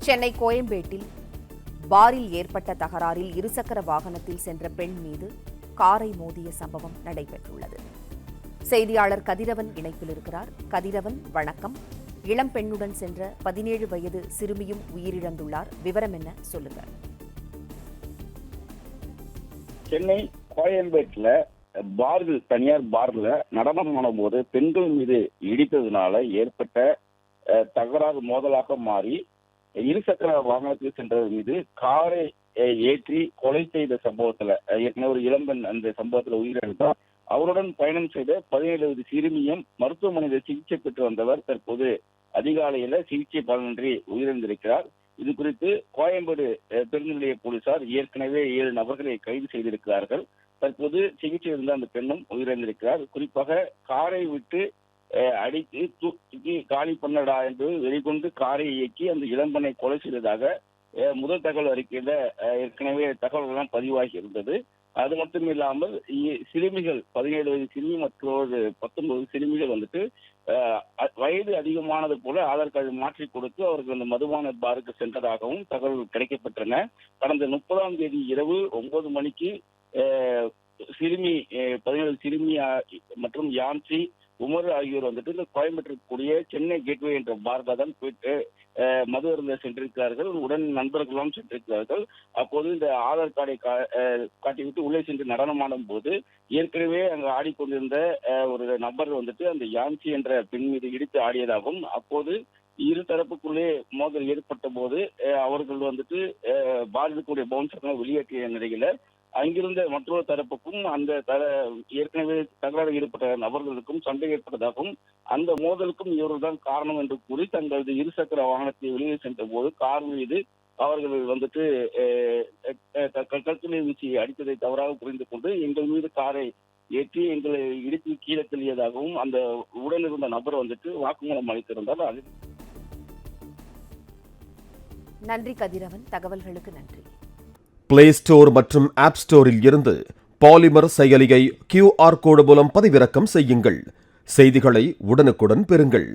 சென்னை கோயம்பேட்டில் பாரில் ஏற்பட்ட தகராறில் இருசக்கர வாகனத்தில் சென்ற பெண் மீது காரை மோதிய சம்பவம் நடைபெற்றுள்ளது. செய்தியாளர் கதிரவன் இணைப்பில் இருக்கிறார். கதிரவன், வணக்கம். இளம் பெண்ணுடன் சென்ற 17 வயது சிறுமியும் உயிரிழந்துள்ளார். விவரம் என்ன, சொல்லுங்க. சென்னை கோயம்பேட்டில் தனியார் பார்ல நடனமான போது பெண்கள் மீது இடித்ததுனால ஏற்பட்ட தகராறு மோதலாக மாறி இருசக்கர வாகனத்தில் சென்றவர் மீது காரை ஏற்றி கொலை செய்த சம்பவத்துல ஏற்கனவே ஒரு இளம்பெண் அந்த சம்பவத்துல உயிரிழந்தார். அவருடன் பயணம் செய்த 17 வயது சிறுமியும் மருத்துவமனையில் சிகிச்சை பெற்று வந்தவர் தற்போது அதிகாலையில சிகிச்சை பலனின்றி உயிரிழந்திருக்கிறார். இது குறித்து கோயம்பேடு பேருந்து நிலைய போலீசார் ஏற்கனவே 7 நபர்களை கைது செய்திருக்கிறார்கள். தற்போது சிகிச்சை இருந்த அந்த பெண்ணும் உயிரிழந்திருக்கிறார். குறிப்பாக காரை விட்டு அடித்து தூக்கி காலி பண்ணடா என்று வெளிக்கொண்டு காரை இயக்கி அந்த இளம்பெண்ணை கொலை செய்ததாக முதல் தகவல் அறிக்கையில ஏற்கனவே தகவல்கள்லாம் பதிவாகி இருந்தது. அது மட்டும் இல்லாமல் சிறுமிகள் 17 வயது சிறுமி மற்றொரு 19 சிறுமிகள் வந்துட்டு வயது அதிகமானது போல ஆதார் கார்டு மாற்றி கொடுத்து அவர்கள் அந்த மதுபான பாருக்கு சென்றதாகவும் தகவல் கிடைக்கப்பெற்றன. கடந்த 30ஆம் தேதி இரவு 9 மணிக்கு சிறுமி 17 சிறுமி மற்றும் யான்சி உமர் ஆகியோர் வந்துட்டு இந்த கோயம்பேட்டில் கூடிய சென்னை கேட்வே என்ற பார்ல தான் போயிட்டு மது அருந்த சென்றிருக்கிறார்கள். உடன் நண்பர்களும் சென்றிருக்கிறார்கள். அப்போது இந்த ஆதார் கார்டை காட்டிவிட்டு உள்ளே சென்று நடனமாடும் போது ஏற்கனவே அங்கு ஆடிக்கொண்டிருந்த ஒரு நபர் வந்துட்டு அந்த யான்சி என்ற பெண் மீது இடித்து ஆடியதாகவும் அப்போது இரு தரப்புக்குள்ளே மோதல் ஏற்பட்ட போது அவர்கள் வந்துட்டு பாதிக்கக்கூடிய பவுன்சர்கள் வெளியேற்றிய நிலையில அங்கிருந்த மற்றொரு தரப்புக்கும் அந்த ஏற்கனவே தகராறு ஈடுபட்ட நபர்களுக்கும் சண்டை ஏற்பட்டதாகவும் அந்த மோதலுக்கும் இவர்கள் தான் காரணம் என்று கூறி தங்களது இருசக்கர வாகனத்தை வெளியே சென்ற போது கார் மீது அவர்கள் வந்துட்டு கற்களை வீசி அடித்ததை தவறாக புரிந்து கொண்டு எங்கள் மீது காரை ஏற்றி எங்களை இடித்து கீழே தள்ளியதாகவும் அந்த உடனிருந்த நபர் வந்துட்டு வாக்குமூலம் அளித்திருந்தார். அது நன்றி கதிரவன், தகவல்களுக்கு நன்றி. பிளே ஸ்டோர் மற்றும் ஆப் ஸ்டோரில் இருந்து பாலிமர் செயலியை QR கோடு மூலம் பதிவிறக்கம் செய்யுங்கள். செய்திகளை உடனுக்குடன் பெறுங்கள்.